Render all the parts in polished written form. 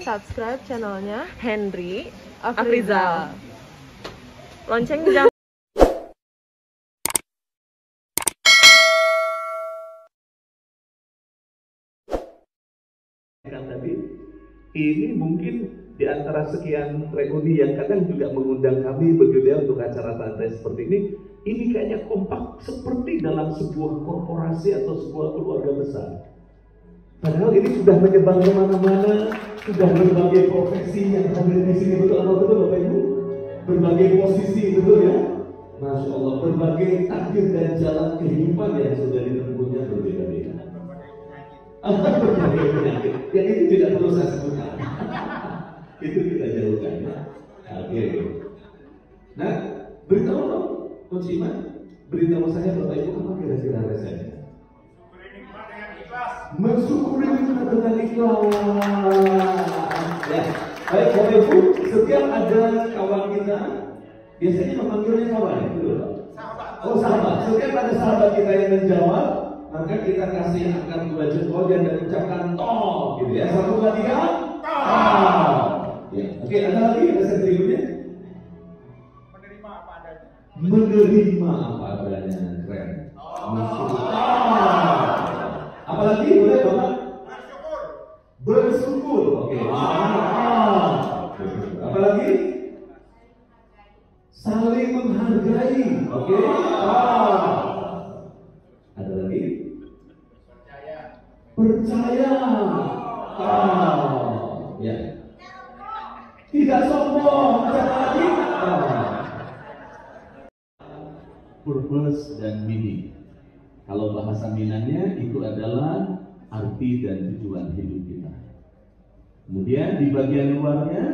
subscribe channelnya Henry Afrizal. Lonceng jangan. Tadi ini mungkin di antara sekian reuni yang kadang juga mengundang kami begitu ya untuk acara santai seperti ini kayaknya kompak seperti dalam sebuah korporasi atau sebuah keluarga besar. Padahal ini sudah menyebar kemana-mana, sudah berbagai profesi yang hadir di sini, betul atau betul Bapak Ibu? Berbagai posisi, betul ya? Masya Allah, berbagai takdir dan jalan kehidupan yang sudah ditempuhnya berbeda-beda. Berbagai penyakit, yang itu tidak perlu saya sebutkan. Itu kita jauhkan ya. Oke. Nah, beritahu dong, Coach Iman, beritahu saya Bapak Ibu apa kira-kira resepnya? Mensyukuri nikmat dengan ikhlas. Ya, baik Bapak Ibu, setiap ada kawan kita, biasanya memanggilnya kawan, betul? Oh sahabat. Setiap ada sahabat kita yang menjawab, maka kita kasih angka 2 jempol dan ucapkan toh, gitu ya. 1, 2, 3, toh. Ya, oke, ada lagi resep berikutnya. Menerima apa adanya. Menerima apa adanya, keren. Apalagi boleh Bapak? Bersyukur. Bersyukur. Oke. Apalagi? Saling menghargai. Oke. Ada lagi? Percaya. Percaya. Ya. Tidak sombong. Ada lagi? Purpose dan meaning. Kalau bahasa Minangnya itu adalah arti dan tujuan hidup kita. Kemudian di bagian luarnya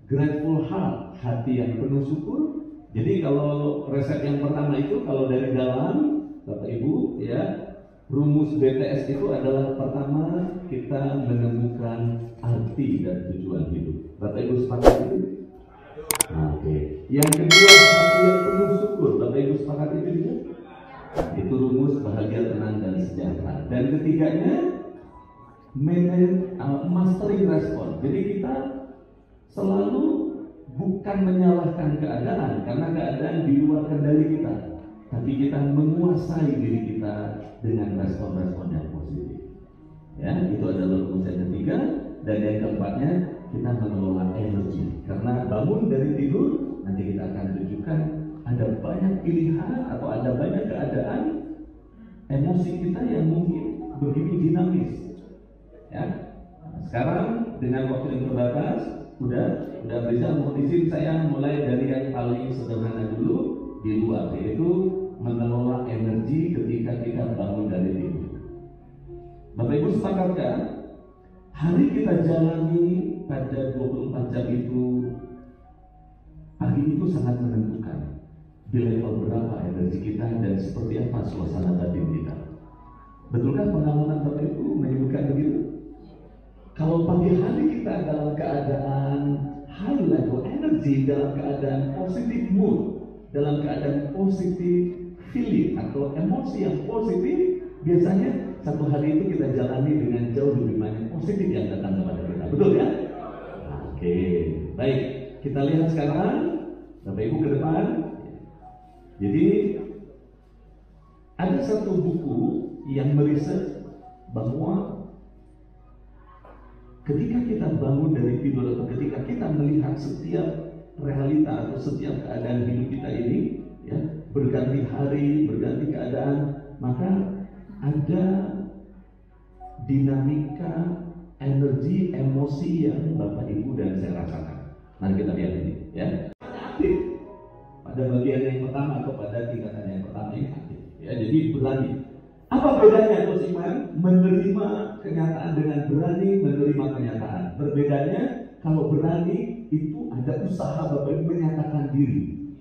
grateful heart, hati yang penuh syukur. Jadi kalau resep yang pertama itu kalau dari dalam Bapak Ibu ya, rumus BTS itu adalah pertama kita menemukan arti dan tujuan hidup. Bapak Ibu sepakat itu? Oke. Yang kedua hati yang penuh syukur. Bapak Ibu sepakat itu juga? Itu rumus bahagia, tenang dan sejahtera. Dan ketiganya mastering respon. Jadi kita selalu bukan menyalahkan keadaan karena keadaan di luar kendali kita, tapi kita menguasai diri kita dengan respon-respon yang positif. Ya, itu adalah rumus yang ketiga. Dan yang keempatnya kita mengelola energi. Karena bangun dari tidur nanti kita akan tunjukkan ada banyak pilihan atau ada banyak keadaan emosi kita yang mungkin begitu dinamis. Ya, sekarang dengan waktu yang terbatas, udah bisa mohon izin saya mulai dari yang paling sederhana dulu di luar, yaitu mengelola energi ketika kita bangun dari tidur. Bapak Ibu sepakatkah hari kita jalani pada 24 jam itu, pagi itu sangat menentukan di level berapa energi kita dan seperti apa suasana batin kita. Betulkah pengalaman Bapak Ibu menyebutkan begitu? Kalau pagi hari kita dalam keadaan high level energy, dalam keadaan positif mood, dalam keadaan positif feeling atau emosi yang positif, biasanya satu hari itu kita jalani dengan jauh lebih banyak positif yang datang kepada kita. Betul ya? Oke, baik. Kita lihat sekarang Bapak Ibu ke depan. Jadi ada satu buku yang meriset bahwa ketika kita bangun dari tidur atau ketika kita melihat setiap realita atau setiap keadaan hidup kita ini, ya, berganti hari, berganti keadaan, maka ada dinamika energi, emosi yang Bapak Ibu dan saya rasakan. Mari kita lihat ini, ya. Aktif. Pada bagian yang pertama atau pada tingkatan yang pertama ini aktif, ya, jadi berani. Apa bedanya Coach Iman menerima kenyataan dengan berani menerima kenyataan? Berbedanya kalau berani itu ada usaha Bapak Ibu menyatakan diri,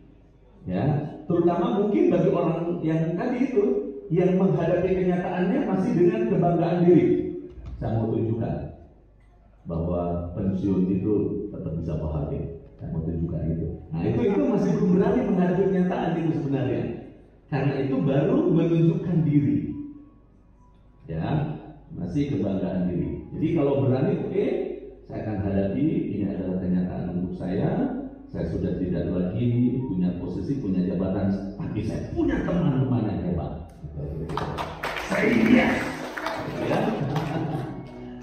ya, terutama mungkin bagi orang yang tadi itu yang menghadapi kenyataannya masih dengan kebanggaan diri. Saya mau tunjukkan bahwa pensiun itu tetap bisa bahagia. Saya mau tunjukkan itu. Nah itu masih belum berani menghadapi kenyataan itu sebenarnya. Karena itu baru menunjukkan diri. Ya, masih kebanggaan diri. Jadi kalau berani, oke, saya akan hadapi. Ini adalah kenyataan untuk saya. Saya sudah tidak lagi punya posisi, punya jabatan, tapi saya punya teman-teman yang hebat. Saya yes. Ya.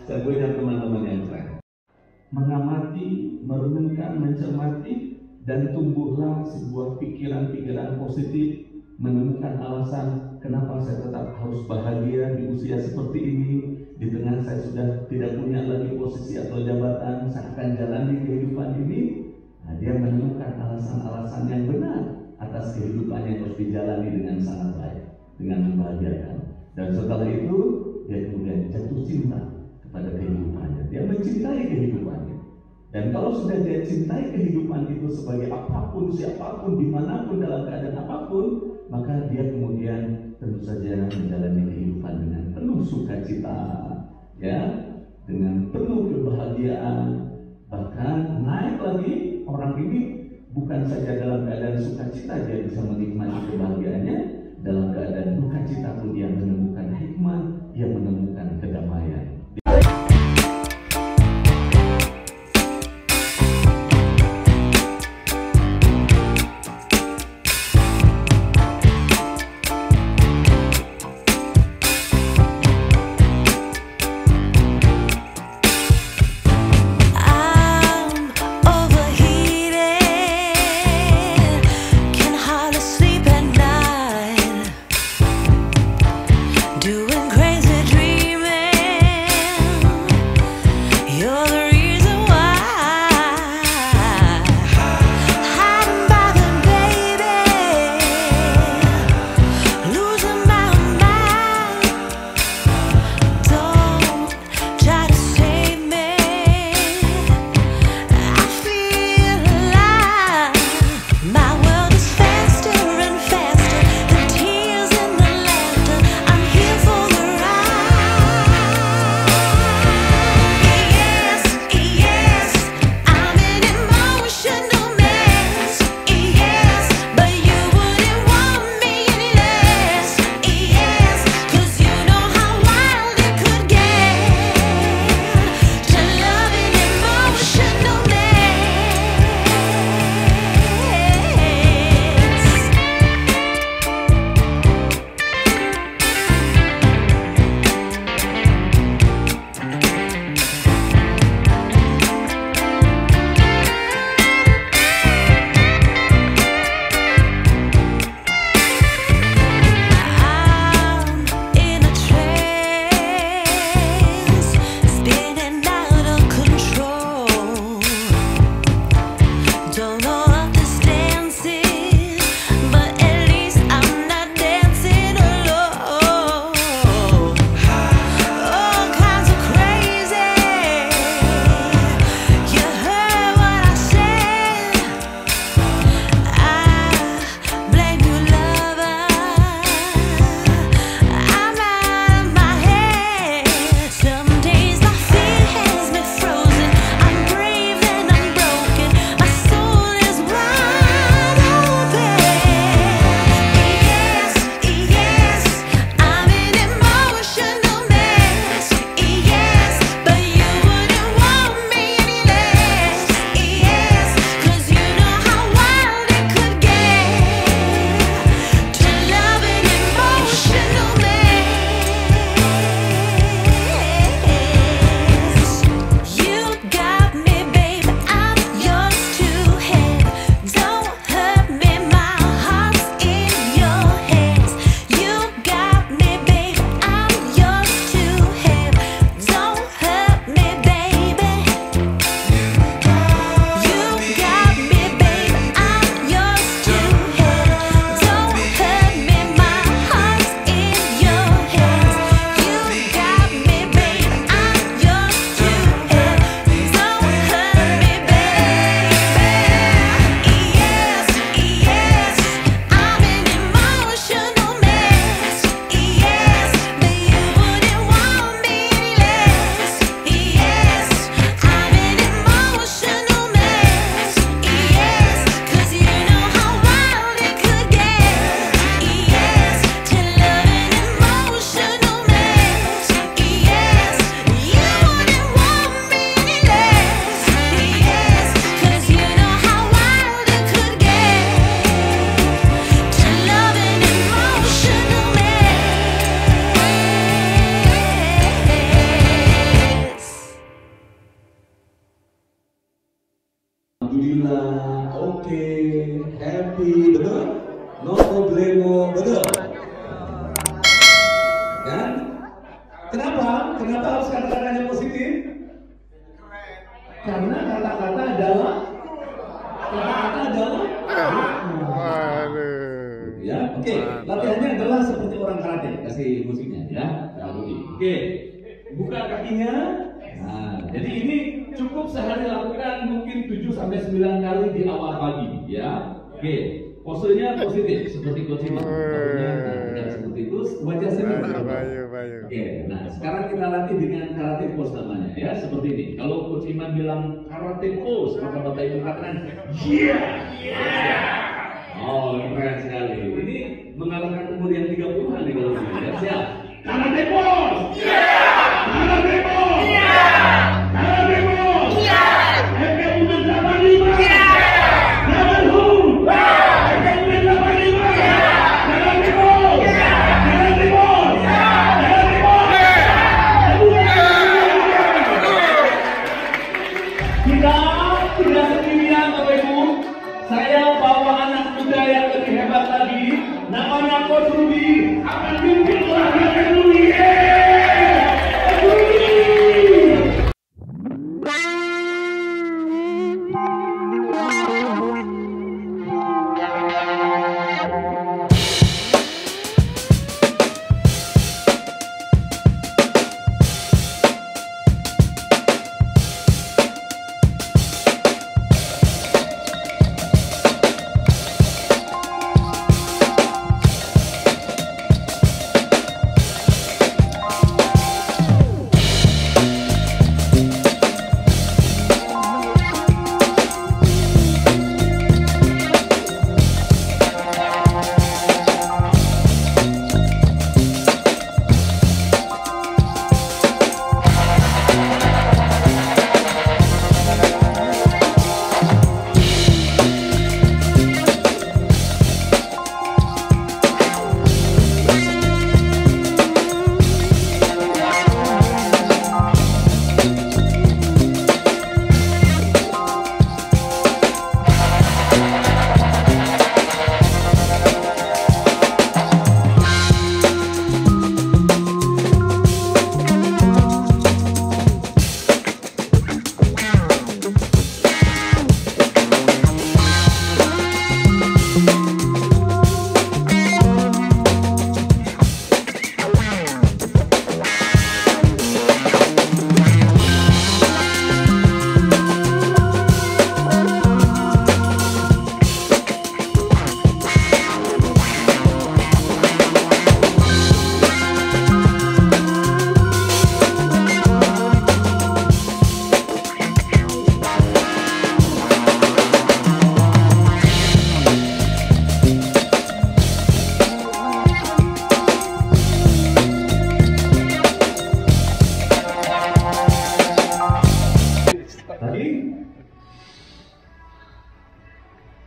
Saya punya teman-teman yang keren. Mengamati, merenungkan, mencermati, dan tumbuhlah sebuah pikiran-pikiran positif, menemukan alasan kenapa saya tetap harus bahagia di usia seperti ini. Di tengah saya sudah tidak punya lagi posisi atau jabatan, saya akan jalani kehidupan ini. Nah, dia menemukan alasan-alasan yang benar atas kehidupan yang harus dijalani dengan sangat baik, dengan membahagiakan. Dan setelah itu, dia kemudian jatuh cinta kepada kehidupannya. Dia mencintai kehidupannya. Dan kalau sudah dia cintai kehidupan itu sebagai apapun, siapapun, dimanapun, dalam keadaan apapun, maka dia kemudian tentu saja menjalani kehidupan dengan penuh sukacita, ya, dengan penuh kebahagiaan. Bahkan naik lagi, orang ini bukan saja dalam keadaan sukacita dia bisa menikmati kebahagiaannya, dalam keadaan duka cita pun dia menemukan hikmah, dia menemukan kedamaian. Doing crazy dreaming. oke, happy, betul? No problemo, betul? Kan? Kenapa? Kenapa harus kata-katanya positif? Karena kata-kata adalah ya, oke. Latihannya adalah seperti orang karate. Kasih musiknya ya. Oke. Buka kakinya. Nah, jadi ini cukup sehari lakukan mungkin 7 sampai 9 kali di awal pagi ya. Oke. Posenya positif seperti coach Iman. Seperti itu wajah senyum. Oke. Nah, sekarang kita latih dengan karate pose namanya ya, seperti ini. Kalau coach Iman bilang karate pose, maka Bapak Ibu katakan yeah. Oh, keren sekali. Ini mengalahkan umur yang 30-an nih kalau begini ya. Siap. Karate pose. Karate pose. Karate pose. Happy umur 85. Karate pose. Happy umur 85. Karate pose. Karate pose. Karate pose. Kita tidak sendirian Bapak Ibu. Saya bawa anak muda yang lebih hebat lagi, namanya Coach Rudy, akan pimpin olahraga dunia.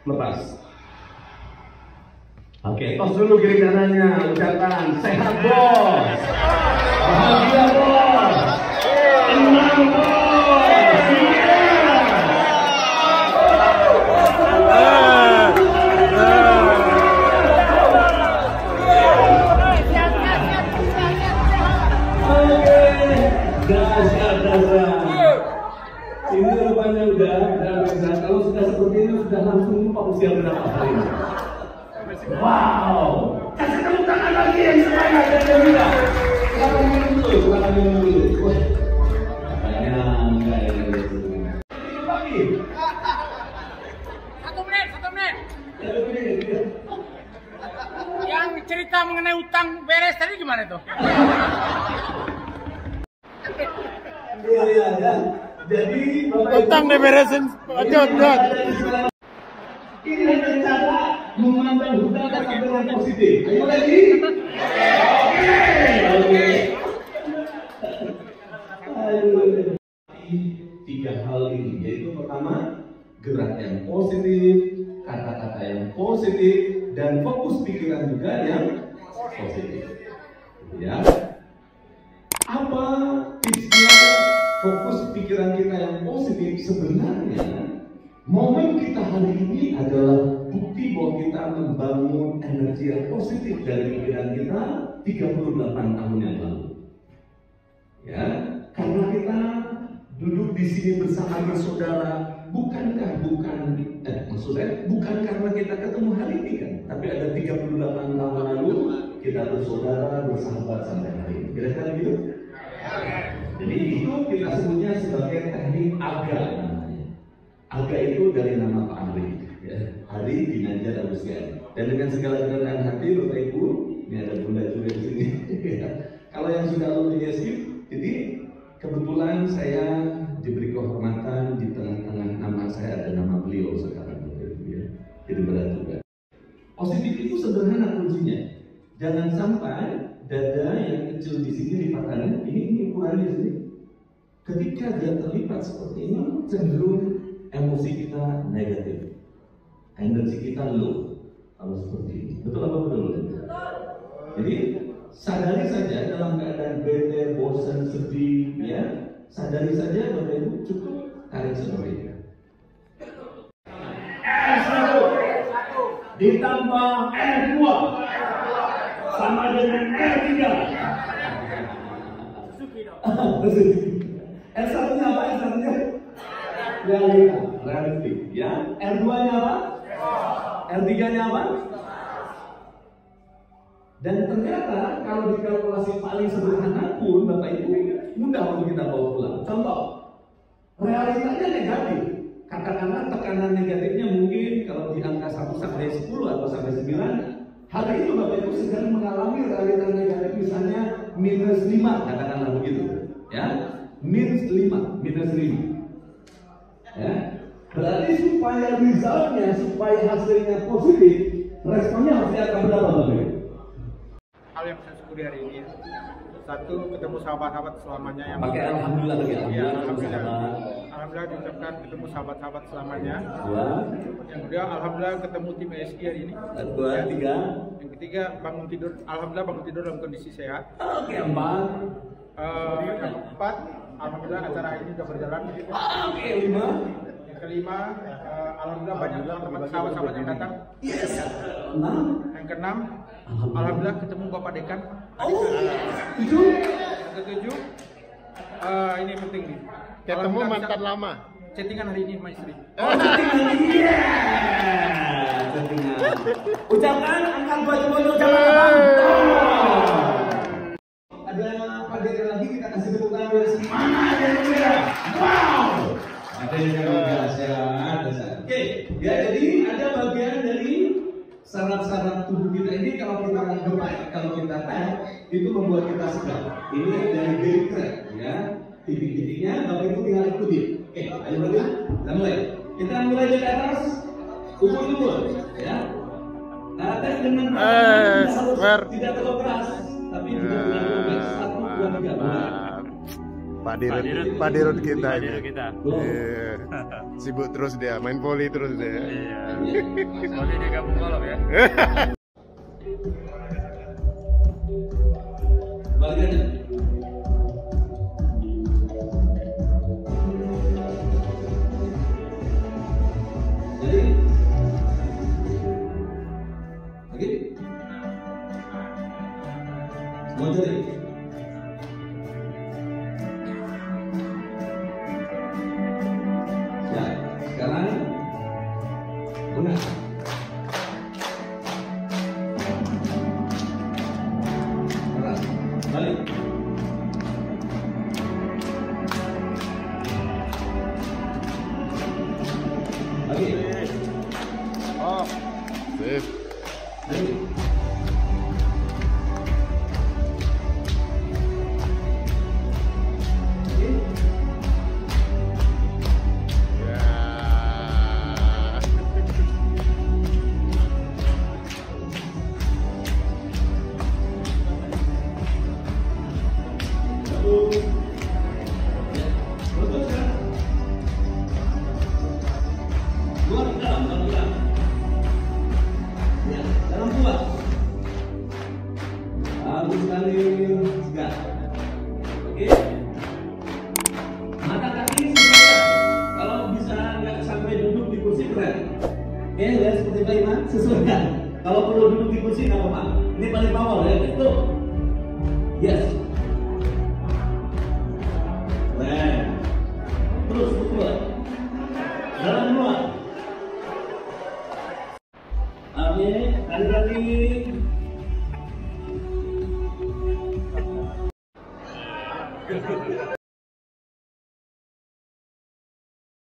Lepas. Oke, tos dulu kiri kanannya, ucapkan sehat bos, bahagia bos, tenang bos, ini rupanya udah kalau sudah seperti ini sudah langsung lupa usia berapa hari. Wow, kasih tepuk tangan lagi yang semangat dan gembira. Silakan minum dulu, silakan minum dulu. Kayaknya enggak ya. Lagi. 1 menit. Yang cerita mengenai utang beres tadi gimana tuh? Iya. Jadi Utang diberesin, jod. Ini hanya cara memandang hutang dengan positif. Ayo lagi. Oke. Tiga hal ini, yaitu pertama gerak yang positif, kata-kata yang positif, dan fokus pikiran juga yang positif. Ya. Apa tipsnya fokus pikiran kita yang positif? Sebenarnya momen kita hari ini adalah energi yang positif dari pikiran kita 38 tahun yang lalu. Ya, karena kita duduk di sini bersama bersaudara, bukan karena kita ketemu hari ini kan, tapi ada 38 tahun lalu kita bersaudara, bersahabat sampai hari ini. Kira-kira gitu? Jadi itu kita sebutnya sebagai teknik AGA namanya. AGA itu dari nama Pak Ari, ya. Ari Ginanjar Agustian. Dan dengan segala kerendahan hati, Bapak Ibu, ini ada Bunda juga di sini. Kalau yang sudah alumni YSIP, jadi kebetulan saya diberi kehormatan di tengah-tengah nama saya ada nama beliau sekarang, ya. Jadi berat juga. Positif itu sederhana kuncinya. Jangan sampai dada yang kecil di sini dipatahkan. Ini ukurannya di sini. Ketika dia terlipat seperti ini, cenderung emosi kita negatif, energi kita low. Kalau seperti ini, betul apa betul? Jadi sadari saja dalam keadaan bete, bosan, sedih, ya, sadari saja Bapak Ibu cukup tarik sebenarnya. R1 ditambah R2 sama dengan R3. R1-nya apa? R1-nya realita, realistik, ya. R2-nya apa? R3-nya apa? Dan ternyata kalau dikalkulasi paling sederhana pun Bapak Ibu mudah untuk kita bawa pulang. Contoh, realitanya negatif. Katakanlah tekanan negatifnya mungkin kalau di angka 1 sampai 10 atau sampai 9. Hari itu Bapak Ibu sedang mengalami realita negatif misalnya -5, katakanlah begitu. Ya, -5. Ya. Berarti supaya resultnya, supaya hasilnya positif, responnya harus akan berapa Bapak Ibu? Hal yang saya syukuri hari ini, satu, ketemu sahabat-sahabat selamanya yang pakai alhamdulillah lagi, ya, alhamdulillah. Alhamdulillah diucapkan ketemu sahabat-sahabat selamanya. Dua. Yang kedua, alhamdulillah ketemu tim ESG hari ini. Dua, tiga. Yang ketiga, bangun tidur, alhamdulillah bangun tidur dalam kondisi sehat. Oke, 4. Yang keempat, alhamdulillah acara ini sudah berjalan. Oke, 5. Yang kelima, alhamdulillah banyak teman-teman sahabat-sahabat yang datang. Yes. 6. Yang keenam, alhamdulillah ketemu Bapak Dekan. Oh, 7. Yang ketujuh, ini penting nih. Ketemu mantan lama. Chattingan hari ini sama istri. Oh, chattingan. Iya. Chattingan. Ucapkan angkat baju ucapan apa? Ada Pak Dekan lagi, kita kasih tepuk tangan. Mana ada yang muda? Wow. Ada yang muda, sehat. Oke, ya jadi ada bagian dari syarat-syarat tubuh kita ini kalau kita gepai, kalau kita teh itu membuat kita segar. Ini dari belly crack, ya. Titik-titiknya Bapak Ibu tinggal ikuti. Oke, ayo berarti kita mulai. Kita mulai dari atas, ukur-ukur, ya. Nah, tes dengan harus tidak terlalu keras, tapi juga dilakukan 1, 2, 3. Pak Dirut kita ini. Sibuk terus dia, main volley terus dia. Volley dia gabung golf ya. Bagiannya. Jadi, lagi. Semua jadi. Ya, sekarang bunga. Keras, balik. Lagi. Oh, sip. Lagi. Bagus sekali, segar. Oke. Mata kaki sesuaikan. Kalau bisa nggak sampai duduk di kursi keren. Oke, lihat seperti Pak Iman, sesuaikan. Kalau perlu duduk di kursi nggak apa-apa. Ini paling power ya, itu. Yes. Keren. Terus keluar. Jalan keluar. Oke, kali-kali.